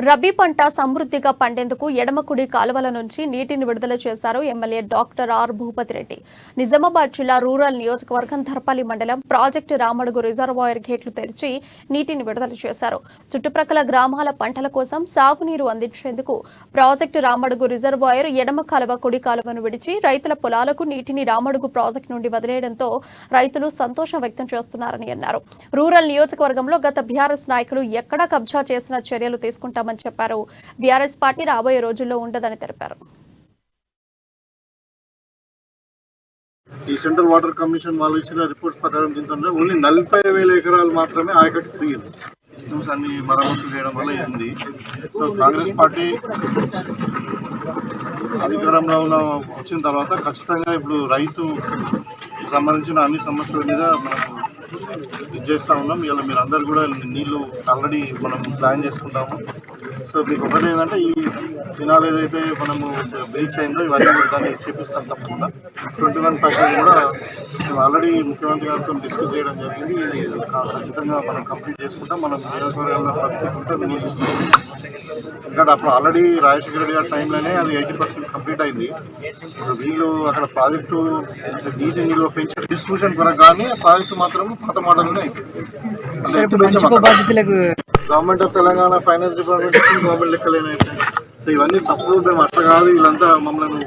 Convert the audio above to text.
రబీ పంట సమృద్ధిగా పండేందుకు ఎడమకుడి కాలువల నుంచి నీటిని విడుదల చేశారు MLA doctor R Bhupathireddy. Nizamabad జిల్లా రూరల్ నియోజకవర్గం ధర్పల్లి మండలం ప్రాజెక్టు రామడుగు రిజర్వాయర్ గేట్లు తెరిచి నీటిని విడుదల చేశారు. చుట్టుప్రక్కల గ్రామాల పంటల కోసం సాగునీరు అందించేందుకు ప్రాజెక్టు రామడుగు రిజర్వాయర్ ఎడమ కాలువ కుడి కాలువను విడిచి రైతుల పొలాలకు నీటిని రామడుగు ప్రాజెక్టు నుండి వదిలేయడంతో రైతులు సంతోషం వ్యక్తం చేస్తున్నారని అన్నారు. రూరల్ నియోజకవర్గంలో గత బీఆర్ఎస్ నాయకులు ఎక్కడా కబ్జా చేసిన చర్యలు తీసుకుంటామని చెప్పారు. బీఆర్ఎస్ పార్టీ రాబోయే రోజుల్లో ఉండదని తెలిపారు. ఈ సెంట్రల్ వాటర్ కమిషన్ వాళ్ళు ఇచ్చిన రిపోర్ట్స్ ప్రకారం దీంతో ఓన్లీ 40,000 ఎకరాలు మాత్రమే ఆయకట్టు తిరిగింది. సిస్టమ్స్ అన్ని మరమ్మతులు చేయడం వల్ల ఇది. సో కాంగ్రెస్ పార్టీ అధికారంలో వచ్చిన తర్వాత ఖచ్చితంగా ఇప్పుడు రైతు సంబంధించిన అన్ని సమస్యల మీద మనం ఇది చేస్తూ ఉన్నాం. ఇలా మీరు అందరు కూడా నీళ్లు ఆల్రెడీ మనం ప్లాన్ చేసుకుంటాము. సో మీకు ఒకటి ఏంటంటే ఈ దినాలు ఏదైతే మనము బ్రీచ్ అయిందో ఇవన్నీ కూడా దాన్ని చేపిస్తాం. తప్పకుండా 21% కూడా మేము ఆల్రెడీ ముఖ్యమంత్రి గారితో డిస్కస్ చేయడం జరిగింది. ఇది ఖచ్చితంగా మనం కంప్లీట్ చేసుకుంటాం. మనం నియోజకవర్గంలో ప్రత్యేకంగా వినియోగిస్తాం. ఎందుకంటే అప్పుడు ఆల్రెడీ రాజశేఖర రెడ్డి గారి టైంలోనే అది 80% కంప్లీట్ అయింది. ఇప్పుడు వీళ్ళు అక్కడ ప్రాజెక్టు నీటి నిల్వ పెంచే డిస్ట్రిబ్యూషన్ కొరకు కానీ ప్రాజెక్టు మాత్రం పాత మోడల్లోనే government of Telangana finance department government లెక్కలేని. సో ఇవన్నీ తప్పుడు మేము అట్లా కాదు, వీళ్ళంతా మమ్మల్ని